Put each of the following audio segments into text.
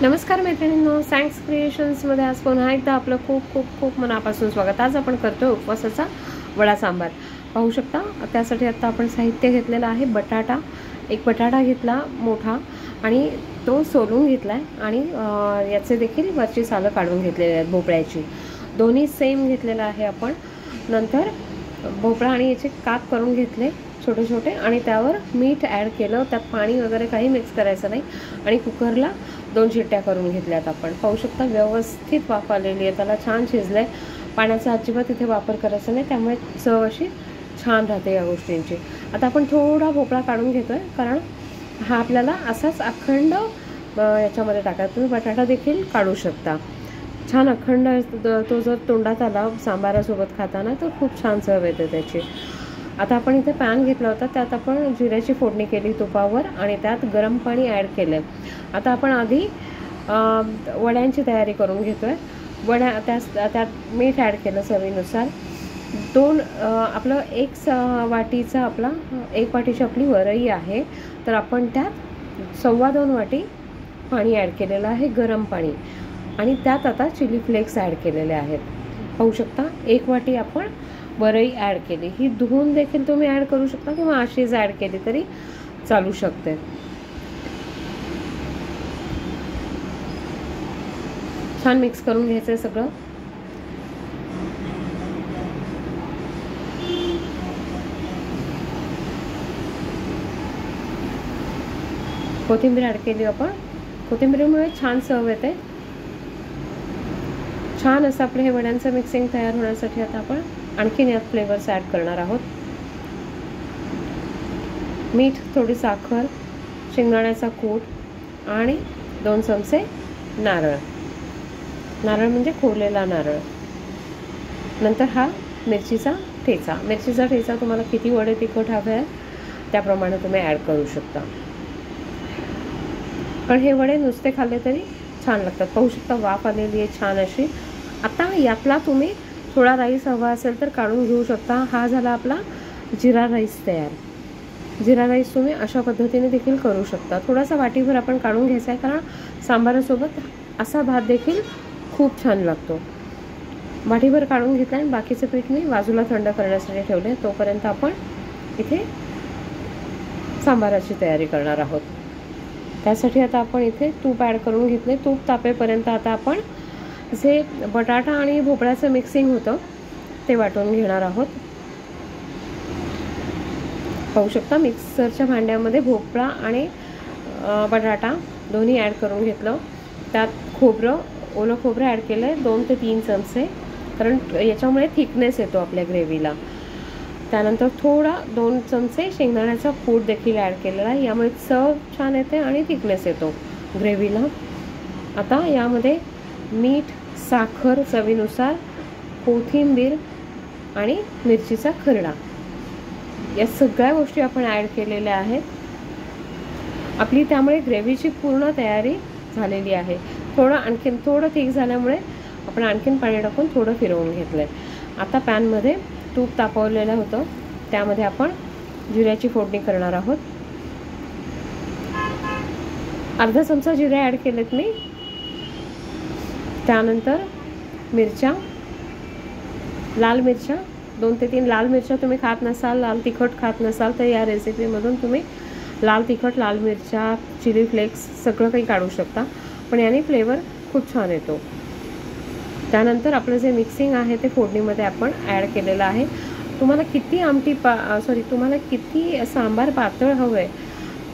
नमस्कार मैत्रिणींनो, सॅन्क्स क्रिएशन्समध्ये आज पुन्हा एकदा आपलं खूप खूप खूप मनापासून स्वागत। आज आपण करतोय उपवासाचा वडा सांबार। पाहू शकता, त्यासाठी आता आपण साहित्य घेतलेलं आहे। बटाटा, एक बटाटा घेतला मोठा आणि तो सोलून घेतलाय आणि याचे देखील वरची सालं काढून घेतलेली आहेत भोपळ्याची। दोन्ही सेम घेतलेलं आहे आपण। नंतर भोपळा आणि याचे काप करून घेतले छोटे छोटे आणि त्यावर मीठ ॲड केलं। त्यात पाणी वगैरे काही मिक्स करायचं नाही आणि कुकरला 2 शिट्ट्या करून घेतल्यात आपण। पाहू शकता व्यवस्थित वाफ आलेली आहे, त्याला छान शिजलंय। पाण्याचा अजिबात इथे वापर करायचा नाही, त्यामुळे चव अशी छान राहते या गोष्टींची। आता आपण थोडा भोपळा काढून घेतोय, कारण हा आपल्याला असाच अखंड याच्यामध्ये टाकायचा। तुम्ही बटाटा देखील काढू शकता। छान अखंड तो जर तोंडात आला सांबारासोबत खाताना तर खूप छान चव येते त्याची। आता आपण इथे पॅन घेतला होता, त्यात आपण जिऱ्याची फोडणी केली तुपावर आणि त्यात गरम पाणी ॲड केलं। आता आपण आधी वड्यांची तयारी करून घेतोय। वड्या त्यात मीठ ॲड केलं चवीनुसार। आपलं एक वाटीची आपली वरई आहे, तर आपण त्यात 2.25 वाटी पाणी ॲड केलेलं आहे, गरम पाणी। आणि त्यात आता चिली फ्लेक्स ॲड केलेले आहेत। पाहू शकता 1 वाटी आपण वरई ॲड केली। ही धुवून देखील तुम्ही ॲड करू शकता किंवा अशीच ॲड केली तरी चालू शकते। छान मिक्स करून घ्यायचं आहे सगळं। कोथिंबीर ॲड केली आपण। कोथिंबीरीमुळे छान चव येते। छान असं आपलं हे वड्यांचं मिक्सिंग तयार होण्यासाठी आता आपण आणखीन यात फ्लेवर्स ॲड करणार आहोत। मीठ, थोडी साखर, शेंगदाण्याचा कूट आणि 2 चमचे नारळ म्हणजे खोवलेला नारळ। नंतर हा मिरचीचा ठेचा तुम्हाला किती वडे तिखट हवे आहे त्याप्रमाणे तुम्ही ॲड करू शकता। पण हे वडे नुसते खाल्ले तरी छान लागतात। पाहू शकता वाफ आलेली आहे छान अशी। आता यातला तुम्ही थोडा राईस हवा असेल तर काढून घेऊ शकता। हा झाला आपला जिरा राईस तयार। जिरा राईस तुम्ही अशा पद्धतीने देखील करू शकता। थोडासा वाटीभर आपण काढून घ्यायचा आहे, कारण सांबारासोबत असा भात देखील खूप छान लागतो। वाटीभर काढून घेतला आणि बाकीचं पीठ मी बाजूला थंड करण्यासाठी ठेवले। तोपर्यंत आपण इथे सांबाराची तयारी करणार आहोत। त्यासाठी आता आपण इथे तूप ॲड करून घेतले। तूप तापेपर्यंत आता आपण जे बटाटा आणि भोपळ्याचं मिक्सिंग होतं ते वाटून घेणार आहोत। पाहू शकता मिक्सरच्या भांड्यामध्ये भोपळा आणि बटाटा दोन्ही ॲड करून घेतलं। त्यात ओलं खोबरं ॲड केलं आहे 2 ते 3 चमचे, कारण याच्यामुळे थिकनेस येतो आपल्या ग्रेव्हीला। त्यानंतर थोडा 2 चमचे शेंगदाण्याचा कूट देखील ॲड केलेला आहे, यामुळे चव छान येते आणि थिकनेस येतो ग्रेव्हीला। आता यामध्ये मीठ, साखर चवीनुसार, कोथिंबीर आणि मिरचीचा खरडा या सगळ्या गोष्टी आपण ॲड केलेल्या आहेत। आपली त्यामुळे ग्रेव्हीची पूर्ण तयारी झालेली आहे। आणखीन थोडं थिक झाल्यामुळे आपण आणखीन पाणी टाकून थोडं फिरवून घेतलंय। आता पॅनमध्ये तूप तापवलेलं होतं, त्यामध्ये आपण जिऱ्याची फोडणी करणार आहोत। अर्धा चमचा जिरे ॲड केलेत मी। त्यानंतर लाल मिरच्या 2 ते 3 लाल मिरच्या। तुम्ही खात नसाल, लाल तिखट खात नसाल तर या रेसिपीमधून तुम्ही लाल तिखट, लाल मिरच्या, चिली फ्लेक्स सगळं काही काढू शकता, पण याने फ्लेवर खूप छान येतो। त्यानंतर आपलं जे मिक्सिंग आहे ते फोडणीमध्ये आपण ॲड केलेलं आहे। तुम्हाला किती सांबार पातळ हवं आहे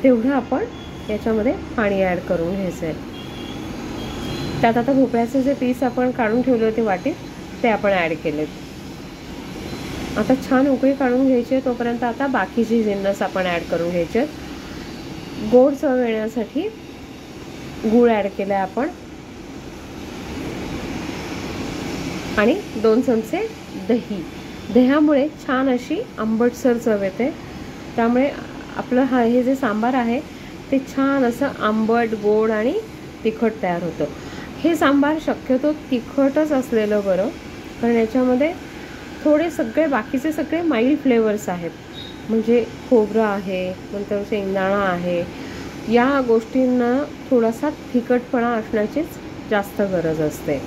तेवढं आपण याच्यामध्ये पाणी ॲड करून घ्यायचं आहे। त्यात आता भोपळ्याचे जे पीस आपण काढून ठेवले होते वाटीत ते आपण ॲड केलेत। आता छान उकळी काढून घ्यायची आहे, तोपर्यंत आता बाकीचे जिन्नस आपण ॲड करून घ्यायचे। गोड चव येण्यासाठी गूळ ॲड केला आहे आपण आणि 2 चमचे दह्यामुळे छान अशी आंबटसर चव येते। त्यामुळे आपलं हे जे सांबार आहे ते छान असं आंबट, गोड आणि तिखट तयार होतं। हे सांबार शक्यतो तिखटच असलेलं बरं, कारण याच्यामध्ये बाकीचे सगळे माइल्ड फ्लेवर्स आहेत। म्हणजे खोबरं आहे, नंतर शेंगदाणा आहे, या गोष्टींना थोडासा तिखटपणा असण्याचीच जास्त गरज असते.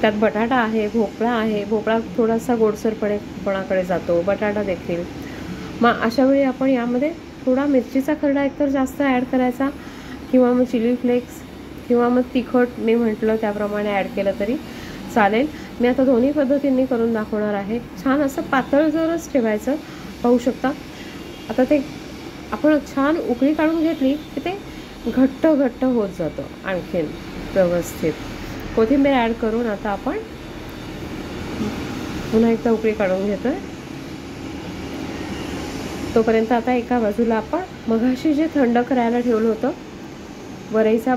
त्यात बटाटा आहे, भोपळा आहे. भोपळा थोडासा गोडसरपणाकडे जातो, बटाटा देखील. मग अशा वेळी आपण यामध्ये थोडा मिरचीचा खरडा एकतर जास्त ॲड करायचा, किंवा मग चिली फ्लेक्स, किंवा मग तिखट मी म्हटलं त्याप्रमाणे ॲड केलं तरी चालेल. मी आता दोन्ही पद्धतींनी करून दाखवणार आहे. छान असं पातळसरच ठेवायचं. पाहू शकता आता ते आपण छान उकळी काढून घेतली की ते घट्ट घट्ट होत जातं आणखीन व्यवस्थित. कोथिंबीर ॲड करून आता आपण पुन्हा एकदा उकळी काढून घेतोय. तोपर्यंत आता एका बाजूला आपण मघाशी जे थंड करायला ठेवलं होतं वरईचा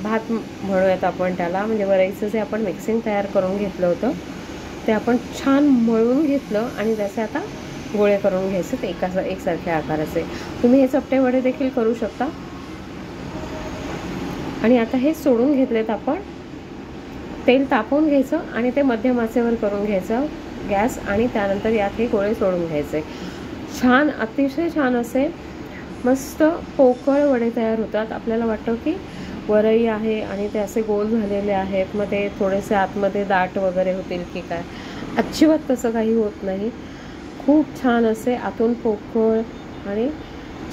भात म्हणूयात आपण त्याला, म्हणजे वरईचं जे आपण मिक्सिंग तयार करून घेतलं होतं ते आपण छान मळून घेतलं आणि त्याचे आता गोळे करून घ्यायचे ते एकसारख्या आकाराचे. तुम्ही हे चपटे वडे देखील करू शकता. आणि आता हे सोडून घेतलेत आपण. तेल तापवून घ्यायचं आणि ते मध्यम आचेवर करून घ्यायचं गॅस, आणि त्यानंतर यात हे गोळे सोडून घ्यायचे. छान, अतिशय छान असे मस्त पोकळ वडे तयार होतात. आपल्याला वाटतं की वरई आहे आणि ते असे गोल झालेले आहेत, मग ते थोडेसे आतमध्ये दाट वगैरे होतील की काय. अजिबात तसं काही होत नाही. खूप छान असे आतून पोकळ आणि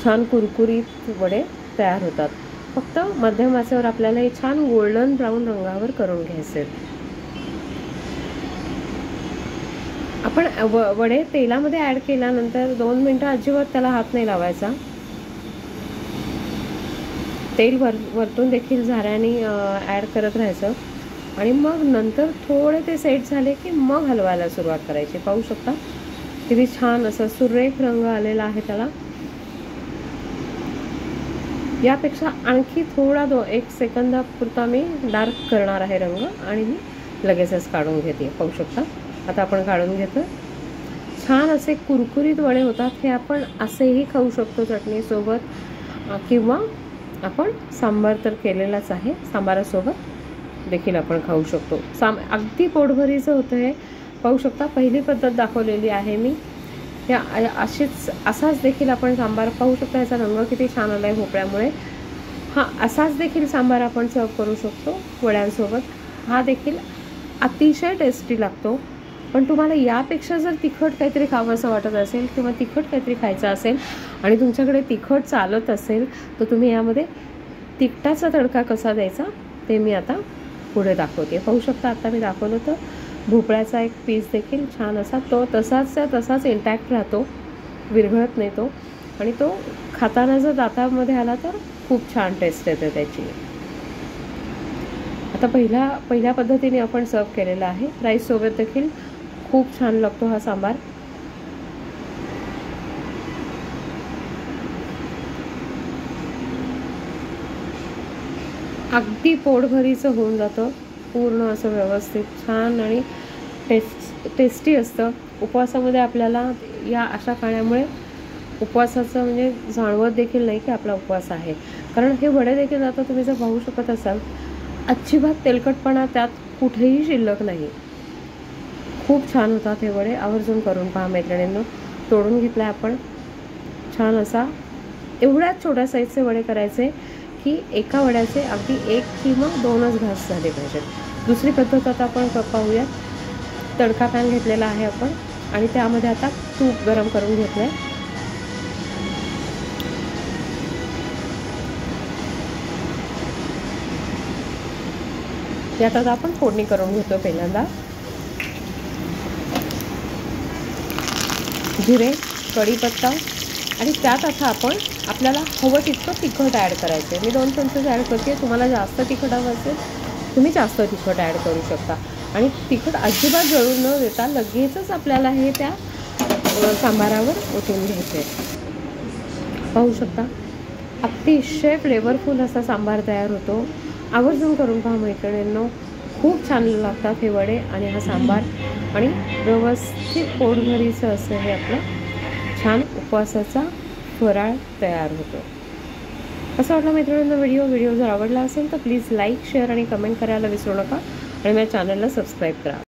छान कुरकुरीत वडे तयार होतात. फक्त मध्यम आचेवर आपल्याला हे छान गोल्डन ब्राऊन रंगावर करून घ्यायचे. आपण वडे तेलामध्ये ॲड केल्यानंतर 2 मिनटं अजिबात त्याला हात नाही लावायचा. तेल वरतून देखील झाऱ्याने ॲड करत राहायचं आणि मग नंतर थोडे ते सेट झाले की मग हलवायला सुरुवात करायची. पाहू शकता किती छान असा सुरेख रंग आलेला आहे त्याला. यापेक्षा आणखी थोडा 1 सेकंदापुरता मी डार्क करणार आहे रंग आणि मी लगेचच काढून घेते. पाहू शकता आता आपण काढून घेतो. छान असे कुरकुरीत वडे होतात. हे आपण असेही खाऊ शकतो चटणीसोबत, किंवा आपण सांबार तर केलेलाच आहे, सांबारासोबत देखील आपण खाऊ शकतो. अगदी पोटभरीचं होतं हे. पाहू शकता पहिली पद्धत दाखवलेली आहे मी. या असाच देखील आपण सांबार पाहू शकता. याचा रंग किती छान आला आहे भोपळ्यामुळे. असाच देखील सांबार आपण सर्व करू शकतो वड्यांसोबत. हा देखील अतिशय टेस्टी लागतो. पण तुम्हाला यापेक्षा जर तिखट काहीतरी खावंसं वाटत असेल किंवा तिखट काहीतरी खायचं असेल आणि तुमच्याकडे तिखट चालत असेल तर तुम्ही यामध्ये तिखटाचा तडका कसा द्यायचा ते मी आता पुढे दाखवते. पाहू शकता आता मी दाखवलं तर भोपळ्याचा एक पीस देखील छान असा तो तसाच इंटॅक्ट राहतो, विरघळत नाही तो, आणि तो खाताना जर दातामध्ये आला तर खूप छान टेस्ट येते त्याची. आता पहिल्या पद्धतीने आपण सर्व केलेला आहे. राईससोबत देखील खूप छान लागतो हा सांबार. अगदी पोटभरीचं होऊन जातं, पूर्ण असं व्यवस्थित छान आणि टेस्टी असतं. उपवासामध्ये आपल्याला या अशा खाण्यामुळे उपवासाचं म्हणजे जाणवत देखील नाही की आपला उपवास आहे. कारण हे वडे देखील आता तुम्ही जर पाहू शकत असाल अजिबात तेलकटपणा त्यात कुठेही शिल्लक नाही. खूप छान होतात हे वडे. आवर्जून करून पहा मैत्रिणींनो. तोडून घेतला आपण छान असा. एवढ्याच छोट्या साईजचे वडे करायचे की एका वड्याचे अगदी 1 किंवा 2च घास झाले पाहिजेत. दुसरी पद्धत आता आपण पाहूया. तडका पॅन घेतलेला आहे आपण आणि त्यामध्ये आता तूप गरम करून घेतलं आहे. यात आता आपण फोडणी करून घेतो. पहिल्यांदा जिरे, कढीपत्ता आणि त्यात आता आपण आपल्याला हवं तितकं तिखट ॲड करायचं आहे. मी 2 चमचे ॲड करते. तुम्हाला जास्त तिखट हवं असेल तुम्ही जास्त तिखट ॲड करू शकता. आणि तिखट अजिबात जळून न देता लगेचच आपल्याला हे त्या सांबारावर ओतून घ्यायचे. पाहू शकता अतिशय फ्लेवरफुल असा सांबार तयार होतो. आवर्जून करून पहा मैत्रिणींनो. खूप छान लागतात हे वडे आणि हा सांबार, आणि व्यवस्थित पोटभरीचं असं हे आपलं छान उपवासाचा फराळ तयार होतो. कसं वाटलं मैत्रिणींनो व्हिडिओ जर आवडला असेल तर प्लीज लाईक, शेअर आणि कमेंट करायला विसरू नका आणि माझ्या चॅनलला सबस्क्राईब करा.